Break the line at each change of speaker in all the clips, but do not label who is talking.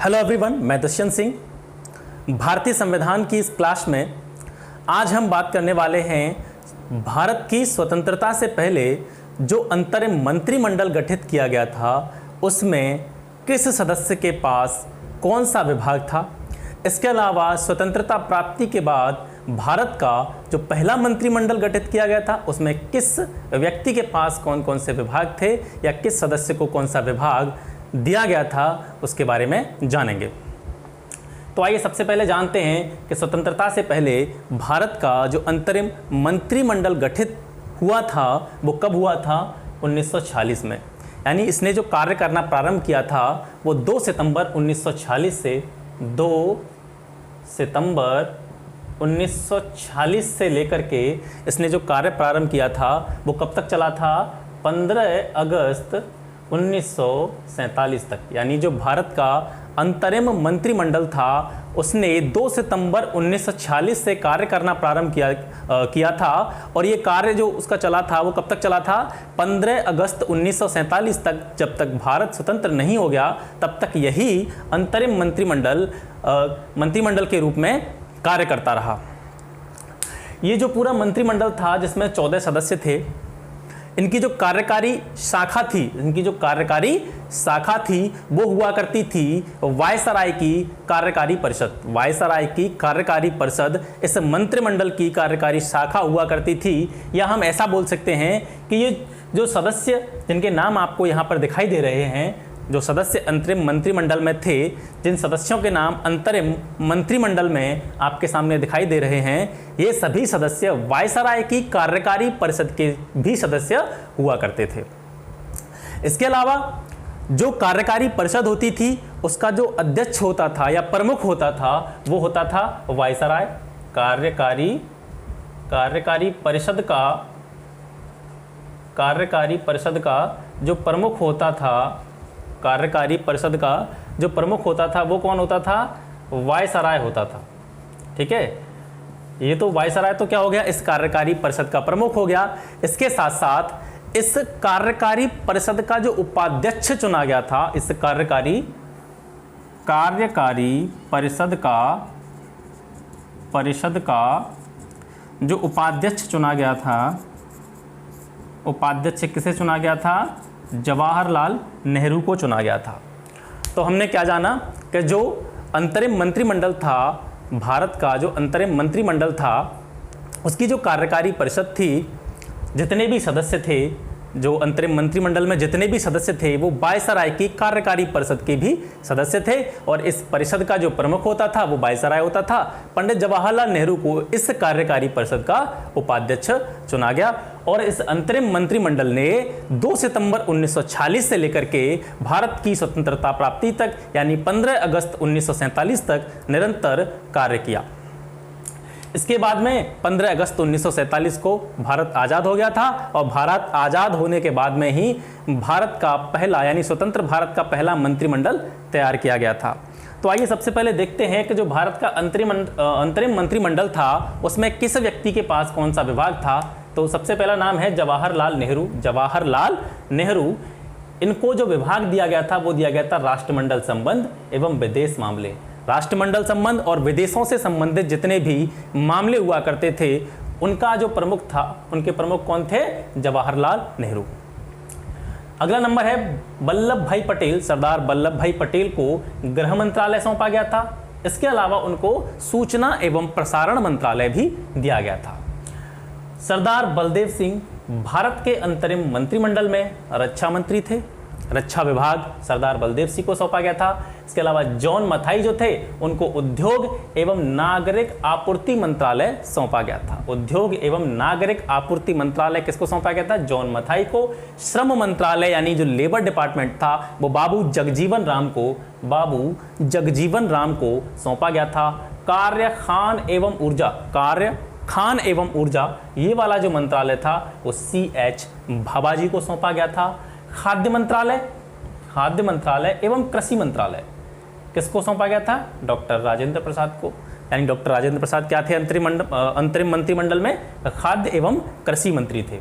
Hello everyone, मैं दुष्यंत सिंह। भारतीय संविधान की इस क्लास में आज हम बात करने वाले हैं भारत की स्वतंत्रता से पहले जो अंतरिम मंत्रिमंडल गठित किया गया था उसमें किस सदस्य के पास कौन सा विभाग था। इसके अलावा स्वतंत्रता प्राप्ति के बाद भारत का जो पहला मंत्रिमंडल गठित किया गया था उसमें किस व्यक्ति के पास कौन कौन से विभाग थे या किस सदस्य को कौन सा विभाग दिया गया था उसके बारे में जानेंगे। तो आइए सबसे पहले जानते हैं कि स्वतंत्रता से पहले भारत का जो अंतरिम मंत्रिमंडल गठित हुआ था वो कब हुआ था? 1946 में। यानी इसने जो कार्य करना प्रारंभ किया था वो 2 सितंबर 1946 से 2 सितंबर 1946 से लेकर के इसने जो कार्य प्रारंभ किया था वो कब तक चला था? 15 अगस्त 1947 तक। यानी जो भारत का अंतरिम मंत्रिमंडल था उसने 2 सितंबर 1946 से कार्य करना प्रारंभ किया था और ये कार्य जो उसका चला था वो कब तक चला था? 15 अगस्त 1947 तक। जब तक भारत स्वतंत्र नहीं हो गया तब तक यही अंतरिम मंत्रिमंडल के रूप में कार्य करता रहा। ये जो पूरा मंत्रिमंडल था जिसमें 14 सदस्य थे, इनकी जो कार्यकारी शाखा थी वो हुआ करती थी वायसराय की कार्यकारी परिषद। वायसराय की कार्यकारी परिषद इस मंत्रिमंडल की कार्यकारी शाखा हुआ करती थी। या हम ऐसा बोल सकते हैं कि ये जो सदस्य जिनके नाम आपको यहाँ पर दिखाई दे रहे हैं, जो सदस्य अंतरिम मंत्रिमंडल में थे, जिन सदस्यों के नाम अंतरिम मंत्रिमंडल में आपके सामने दिखाई दे रहे हैं, ये सभी सदस्य वायसराय की कार्यकारी परिषद के भी सदस्य हुआ करते थे। इसके अलावा जो कार्यकारी परिषद होती थी उसका जो अध्यक्ष होता था या प्रमुख होता था वो होता था वायसराय। कार्यकारी परिषद का जो प्रमुख होता था, कार्यकारी परिषद का जो प्रमुख होता था वो कौन होता था? वायसराय होता था। ठीक है, ये तो वायसराय तो क्या हो गया? इस कार्यकारी परिषद का प्रमुख हो गया। इसके साथ साथ इस कार्यकारी परिषद का जो उपाध्यक्ष चुना गया था, इस कार्यकारी परिषद का जो उपाध्यक्ष चुना गया था, उपाध्यक्ष किसे चुना गया था? जवाहरलाल नेहरू को चुना गया था। तो हमने क्या जाना कि जो अंतरिम मंत्रिमंडल था, भारत का जो अंतरिम मंत्रिमंडल था उसकी जो कार्यकारी परिषद थी, जितने भी सदस्य थे, जो अंतरिम मंत्रिमंडल में जितने भी सदस्य थे वो वायसराय की कार्यकारी परिषद के भी सदस्य थे और इस परिषद का जो प्रमुख होता था वो वायसराय होता था। पंडित जवाहरलाल नेहरू को इस कार्यकारी परिषद का उपाध्यक्ष चुना गया और इस अंतरिम मंत्रिमंडल ने 2 सितंबर 1946 से लेकर के भारत की स्वतंत्रता प्राप्ति तक यानी 15 अगस्त 1947 तक निरंतर कार्य किया। इसके बाद में 15 अगस्त 1947 को भारत आज़ाद हो गया था और भारत आज़ाद होने के बाद में ही भारत का पहला यानी स्वतंत्र भारत का पहला मंत्रिमंडल तैयार किया गया था। तो आइए सबसे पहले देखते हैं कि जो भारत का अंतरिम मंत्रिमंडल था उसमें किस व्यक्ति के पास कौन सा विभाग था। तो सबसे पहला नाम है जवाहरलाल नेहरू। जवाहरलाल नेहरू, इनको जो विभाग दिया गया था वो दिया गया था राष्ट्रमंडल संबंध एवं विदेश मामले। राष्ट्रमंडल संबंध और विदेशों से संबंधित जितने भी मामले हुआ करते थे उनका जो प्रमुख था, उनके प्रमुख कौन थे? जवाहरलाल नेहरू। अगला नंबर है वल्लभ भाई पटेल। सरदार वल्लभ भाई पटेल को गृह मंत्रालय सौंपा गया था। इसके अलावा उनको सूचना एवं प्रसारण मंत्रालय भी दिया गया था। सरदार बलदेव सिंह भारत के अंतरिम मंत्रिमंडल में रक्षा मंत्री थे। रक्षा विभाग सरदार बलदेव सिंह को सौंपा गया था। इसके अलावा जॉन मथाई जो थे उनको उद्योग एवं नागरिक आपूर्ति मंत्रालय सौंपा गया था। उद्योग एवं नागरिक आपूर्ति मंत्रालय किसको सौंपा गया था? जॉन मथाई को। श्रम मंत्रालय यानी जो लेबर डिपार्टमेंट था वो बाबू जगजीवन राम को सौंपा गया था। कार्य खान एवं ऊर्जा ये वाला जो मंत्रालय था वो CH भाभा जी को सौंपा गया था। खाद्य मंत्रालय एवं कृषि मंत्रालय किसको सौंपा गया था? डॉक्टर राजेंद्र प्रसाद को। यानी डॉक्टर राजेंद्र प्रसाद क्या थे अंतरिम मंत्रिमंडल में? खाद्य एवं कृषि मंत्री थे।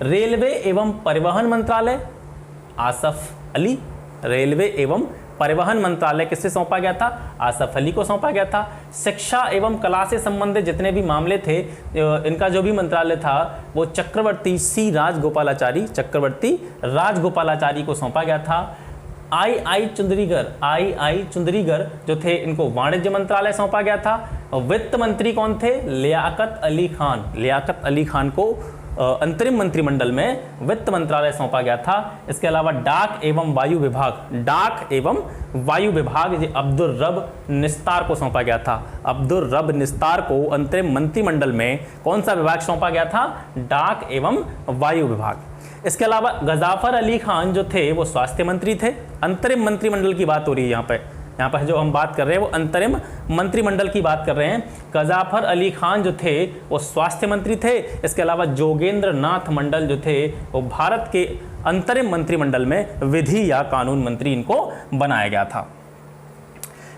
रेलवे एवं परिवहन मंत्रालय आसफ अली रेलवे एवं परिवहन मंत्रालय किससे सौंपा गया था? आसफ अली को सौंपा गया था। शिक्षा एवं कला से संबंधित जितने भी मामले थे, इनका जो भी मंत्रालय था वो चक्रवर्ती राजगोपालाचारी को सौंपा गया था। आई चुंदरीगर जो थे, इनको वाणिज्य मंत्रालय सौंपा गया था। वित्त मंत्री कौन थे? लियाकत अली खान को अंतरिम मंत्रिमंडल में वित्त मंत्रालय सौंपा गया था। इसके अलावा डाक एवं वायु विभाग अब्दुल रब निस्तार को सौंपा गया था। अब्दुल रब निस्तार को अंतरिम मंत्रिमंडल में कौन सा विभाग सौंपा गया था? डाक एवं वायु विभाग। इसके अलावा गजाफर अली खान जो थे वो स्वास्थ्य मंत्री थे। अंतरिम मंत्रिमंडल की बात हो रही है यहाँ पर जो हम बात कर रहे हैं वो अंतरिम मंत्रिमंडल की बात कर रहे हैं। गजाफर अली खान जो थे वो स्वास्थ्य मंत्री थे। इसके अलावा जोगेंद्र नाथ मंडल जो थे वो भारत के अंतरिम मंत्रिमंडल में विधि या कानून मंत्री इनको बनाया गया था।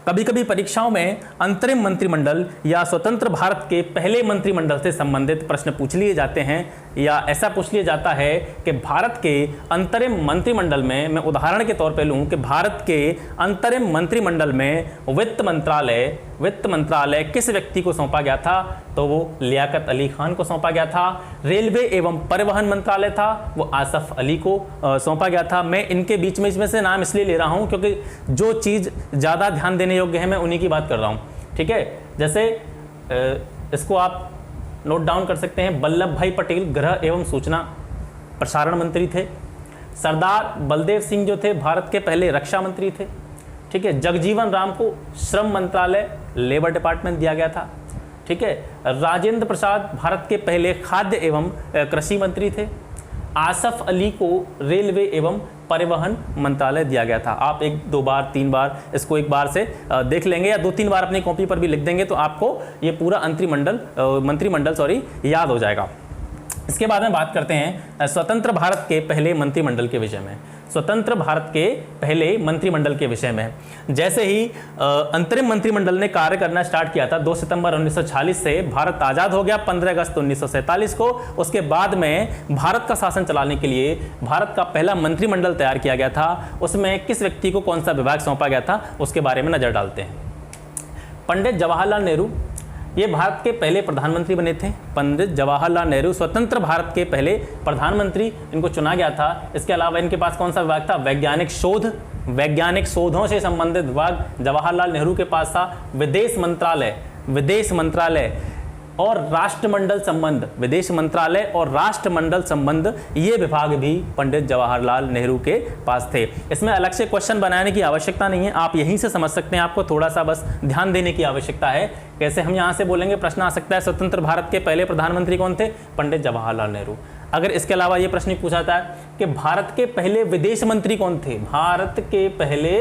कभी कभी परीक्षाओं में अंतरिम मंत्रिमंडल या स्वतंत्र भारत के पहले मंत्रिमंडल से संबंधित प्रश्न पूछ लिए जाते हैं, या ऐसा पूछ लिया जाता है कि भारत के अंतरिम मंत्रिमंडल में, मैं उदाहरण के तौर पे लूँ कि भारत के अंतरिम मंत्रिमंडल में वित्त मंत्रालय किस व्यक्ति को सौंपा गया था? तो वो लियाकत अली खान को सौंपा गया था। रेलवे एवं परिवहन मंत्रालय था, वो आसफ अली को सौंपा गया था। मैं इनके बीच में इसमें से नाम इसलिए ले रहा हूँ क्योंकि जो चीज़ ज़्यादा ध्यान देने योग्य है मैं उन्हीं की बात कर रहा हूँ, ठीक है। जैसे इसको आप नोट डाउन कर सकते हैं। वल्लभ भाई पटेल गृह एवं सूचना प्रसारण मंत्री थे। सरदार बलदेव सिंह जो थे भारत के पहले रक्षा मंत्री थे, ठीक है। जगजीवन राम को श्रम मंत्रालय लेबर डिपार्टमेंट दिया गया था, ठीक है। राजेंद्र प्रसाद भारत के पहले खाद्य एवं कृषि मंत्री थे। आसफ अली को रेलवे एवं परिवहन मंत्रालय दिया गया था। आप 1 2 बार 3 बार इसको एक बार से देख लेंगे या 2-3 बार अपनी कॉपी पर भी लिख देंगे तो आपको ये पूरा मंत्रिमंडल याद हो जाएगा। इसके बाद में बात करते हैं स्वतंत्र भारत के पहले मंत्रिमंडल के विषय में। स्वतंत्र भारत के पहले मंत्रिमंडल के विषय में जैसे ही अंतरिम मंत्रिमंडल ने कार्य करना स्टार्ट किया था 2 सितंबर 1946 से, भारत आज़ाद हो गया 15 अगस्त 1947 को। उसके बाद में भारत का शासन चलाने के लिए भारत का पहला मंत्रिमंडल तैयार किया गया था। उसमें किस व्यक्ति को कौन सा विभाग सौंपा गया था उसके बारे में नज़र डालते हैं। पंडित जवाहरलाल नेहरू ये भारत के पहले प्रधानमंत्री बने थे। पंडित जवाहरलाल नेहरू स्वतंत्र भारत के पहले प्रधानमंत्री, इनको चुना गया था। इसके अलावा इनके पास कौन सा विभाग था? वैज्ञानिक शोधों से संबंधित विभाग जवाहरलाल नेहरू के पास था। विदेश मंत्रालय और राष्ट्रमंडल संबंध, विदेश मंत्रालय और राष्ट्रमंडल संबंध, ये विभाग भी पंडित जवाहरलाल नेहरू के पास थे। इसमें अलग से क्वेश्चन बनाने की आवश्यकता नहीं है, आप यहीं से समझ सकते हैं। आपको थोड़ा सा बस ध्यान देने की आवश्यकता है। कैसे हम यहाँ से बोलेंगे, प्रश्न आ सकता है स्वतंत्र भारत के पहले प्रधानमंत्री कौन थे? पंडित जवाहरलाल नेहरू। अगर इसके अलावा ये प्रश्न पूछा था कि भारत के पहले विदेश मंत्री कौन थे? भारत के पहले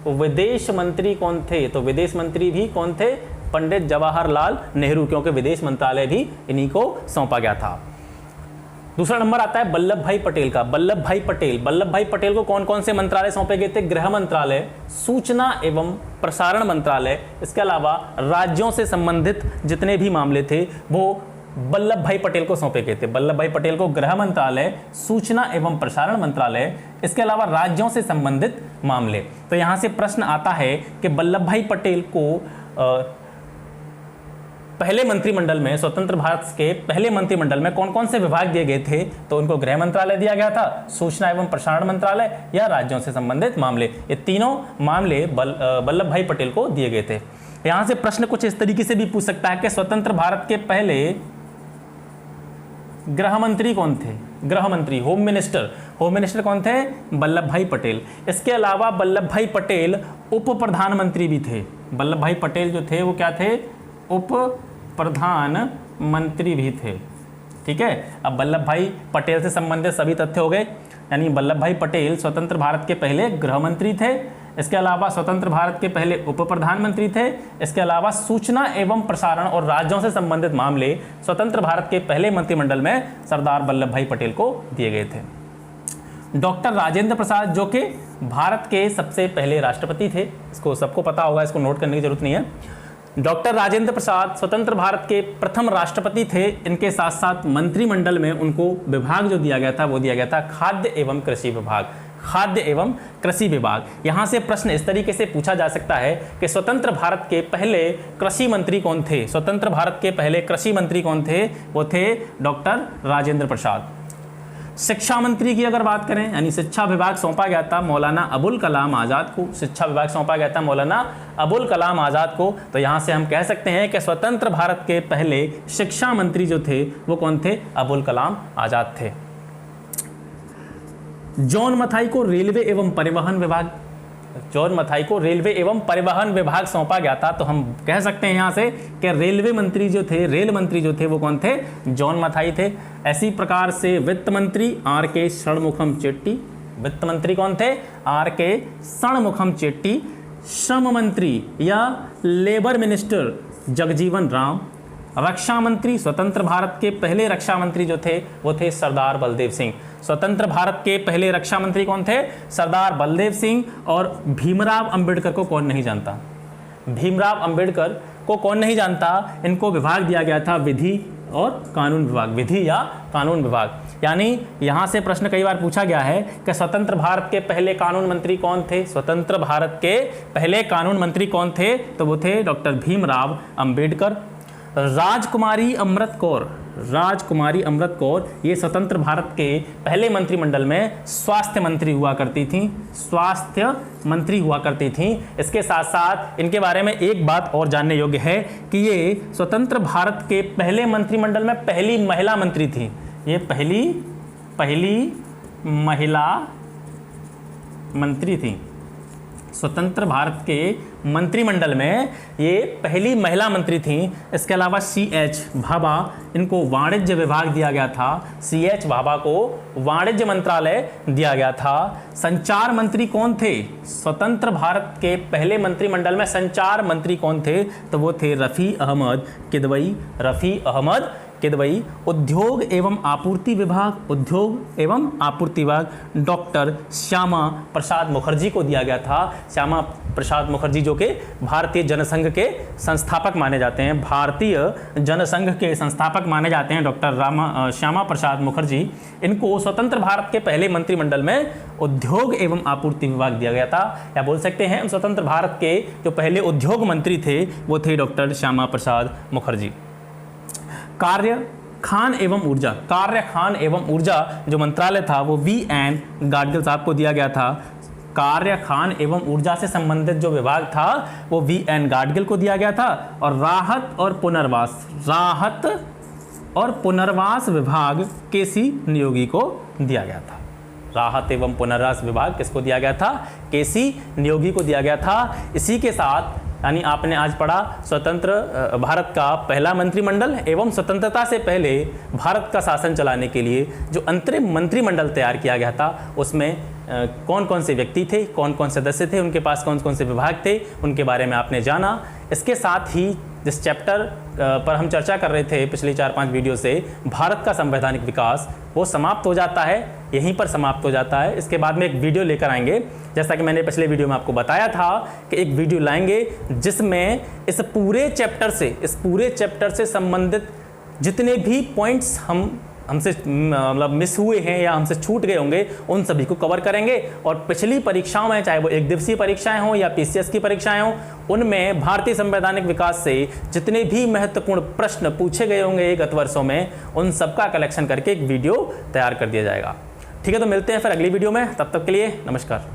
विदेश मंत्री कौन थे? तो विदेश मंत्री भी कौन थे? पंडित जवाहरलाल नेहरू, क्योंकि विदेश मंत्रालय भी इन्हीं को सौंपा गया था। दूसरा नंबर आता है वल्लभ भाई पटेल का। वल्लभ भाई पटेल को कौन कौन से मंत्रालय सौंपे गए थे? गृह मंत्रालय, सूचना एवं प्रसारण मंत्रालय, इसके अलावा राज्यों से संबंधित जितने भी मामले थे वो वल्लभ भाई पटेल को सौंपे गए थे। वल्लभ भाई पटेल को गृह मंत्रालय, सूचना एवं प्रसारण मंत्रालय, इसके अलावा राज्यों से संबंधित मामले। तो यहाँ से प्रश्न आता है कि वल्लभ भाई पटेल को पहले मंत्रिमंडल में, स्वतंत्र भारत के पहले मंत्रिमंडल में कौन कौन से विभाग दिए गए थे? तो उनको गृह मंत्रालय दिया गया था, सूचना एवं प्रसारण मंत्रालय या राज्यों से संबंधित मामले। ये तीनों मामले वल्लभ भाई पटेल को दिए गए थे। यहां से प्रश्न कुछ इस तरीके से भी पूछ सकता है कि स्वतंत्र भारत के पहले गृह मंत्री कौन थे? गृह मंत्री, होम मिनिस्टर कौन थे? वल्लभ भाई पटेल। इसके अलावा वल्लभ भाई पटेल उप प्रधानमंत्री भी थे। वल्लभ भाई पटेल जो थे वो क्या थे? उप प्रधानमंत्री भी थे, ठीक है। अब वल्लभ भाई पटेल से संबंधित सभी तथ्य हो गए, यानी वल्लभ भाई पटेल स्वतंत्र भारत के पहले गृह मंत्री थे। इसके अलावा स्वतंत्र भारत के पहले उप प्रधानमंत्री थे। इसके अलावा सूचना एवं प्रसारण और राज्यों से संबंधित मामले स्वतंत्र भारत के पहले मंत्रिमंडल में सरदार वल्लभ भाई पटेल को दिए गए थे। डॉक्टर राजेंद्र प्रसाद जो कि भारत के सबसे पहले राष्ट्रपति थे, इसको सबको पता होगा, इसको नोट करने की जरूरत नहीं है। डॉक्टर राजेंद्र प्रसाद स्वतंत्र भारत के प्रथम राष्ट्रपति थे। इनके साथ साथ मंत्रिमंडल में उनको विभाग जो दिया गया था वो दिया गया था खाद्य एवं कृषि विभाग। खाद्य एवं कृषि विभाग। यहाँ से प्रश्न इस तरीके से पूछा जा सकता है कि स्वतंत्र भारत के पहले कृषि मंत्री कौन थे? स्वतंत्र भारत के पहले कृषि मंत्री कौन थे? वो थे डॉक्टर राजेंद्र प्रसाद। शिक्षा मंत्री की अगर बात करें, यानी शिक्षा विभाग सौंपा गया था मौलाना अबुल कलाम आज़ाद को। शिक्षा विभाग सौंपा गया था मौलाना अबुल कलाम आज़ाद को। तो यहाँ से हम कह सकते हैं कि स्वतंत्र भारत के पहले शिक्षा मंत्री जो थे वो कौन थे? अबुल कलाम आज़ाद थे। जॉन मथाई को रेलवे एवं परिवहन विभाग, जॉन मथाई को रेलवे एवं परिवहन विभाग सौंपा गया था। तो हम कह सकते हैं यहाँ से कि रेलवे मंत्री जो थे, रेल मंत्री जो थे वो कौन थे? जॉन मथाई थे। ऐसी प्रकार से वित्त मंत्री आर के षणमुखम चेट्टी, वित्त मंत्री कौन थे? आर के षणमुखम चेट्टी। श्रम मंत्री या लेबर मिनिस्टर जगजीवन राम। रक्षा मंत्री, स्वतंत्र भारत के पहले रक्षा मंत्री जो थे वो थे सरदार बलदेव सिंह। स्वतंत्र भारत के पहले रक्षा मंत्री कौन थे? सरदार बलदेव सिंह। और भीमराव अंबेडकर को कौन नहीं जानता? भीमराव अंबेडकर को कौन नहीं जानता? इनको विभाग दिया गया था विधि और कानून विभाग, विधि या कानून विभाग। यानी यहाँ से प्रश्न कई बार पूछा गया है कि स्वतंत्र भारत के पहले कानून मंत्री कौन थे? स्वतंत्र भारत के पहले कानून मंत्री कौन थे? तो वो थे डॉक्टर भीमराव अंबेडकर। राजकुमारी अमृत कौर, राजकुमारी अमृत कौर ये स्वतंत्र भारत के पहले मंत्रिमंडल में स्वास्थ्य मंत्री हुआ करती थी, स्वास्थ्य मंत्री हुआ करती थी। इसके साथ साथ इनके बारे में एक बात और जानने योग्य है कि ये स्वतंत्र भारत के पहले मंत्रिमंडल में पहली महिला मंत्री थी। ये पहली महिला मंत्री थी। स्वतंत्र भारत के मंत्रिमंडल में ये पहली महिला मंत्री थी। इसके अलावा C.H. भाभा, इनको वाणिज्य विभाग दिया गया था। C.H. भाभा को वाणिज्य मंत्रालय दिया गया था। संचार मंत्री कौन थे? स्वतंत्र भारत के पहले मंत्रिमंडल में संचार मंत्री कौन थे? तो वो थे रफ़ी अहमद किदवई, रफ़ी अहमद किदवई। उद्योग एवं आपूर्ति विभाग, उद्योग एवं आपूर्ति विभाग डॉक्टर श्यामा प्रसाद मुखर्जी को दिया गया था। श्यामा प्रसाद मुखर्जी जो कि भारतीय जनसंघ के संस्थापक माने जाते हैं, भारतीय जनसंघ के संस्थापक माने जाते हैं डॉक्टर श्यामा प्रसाद मुखर्जी। इनको स्वतंत्र भारत के पहले मंत्रिमंडल में उद्योग एवं आपूर्ति विभाग दिया गया था। या बोल सकते हैं स्वतंत्र भारत के जो पहले उद्योग मंत्री थे वो थे डॉक्टर श्यामा प्रसाद मुखर्जी। कार्य खान एवं ऊर्जा, कार्य खान एवं ऊर्जा जो मंत्रालय था वो V.N. गाडगिल साहब को दिया गया था। कार्य खान एवं ऊर्जा से संबंधित जो विभाग था वो V.N. गाडगिल को दिया गया था। और राहत और पुनर्वास, राहत और पुनर्वास विभाग KC नियोगी को दिया गया था। राहत एवं पुनर्वास विभाग किसको दिया गया था? KC नियोगी को दिया गया था। इसी के साथ यानी आपने आज पढ़ा स्वतंत्र भारत का पहला मंत्रिमंडल एवं स्वतंत्रता से पहले भारत का शासन चलाने के लिए जो अंतरिम मंत्रिमंडल तैयार किया गया था उसमें कौन कौन से व्यक्ति थे, कौन कौन सदस्य थे, उनके पास कौन कौन से विभाग थे, उनके बारे में आपने जाना। इसके साथ ही जिस चैप्टर पर हम चर्चा कर रहे थे पिछले 4-5 वीडियो से, भारत का संवैधानिक विकास, वो समाप्त हो जाता है, यहीं पर समाप्त हो जाता है। इसके बाद में एक वीडियो लेकर आएंगे, जैसा कि मैंने पिछले वीडियो में आपको बताया था कि एक वीडियो लाएंगे जिसमें इस पूरे चैप्टर से संबंधित जितने भी पॉइंट्स हमसे मतलब मिस हुए हैं या हमसे छूट गए होंगे उन सभी को कवर करेंगे। और पिछली परीक्षाओं में, चाहे वो एक दिवसीय परीक्षाएं हों या PCS की परीक्षाएं हों, उनमें भारतीय संवैधानिक विकास से जितने भी महत्वपूर्ण प्रश्न पूछे गए होंगे गत वर्षों में, उन सबका कलेक्शन करके एक वीडियो तैयार कर दिया जाएगा। ठीक है, तो मिलते हैं फिर अगली वीडियो में। तब तक के लिए नमस्कार।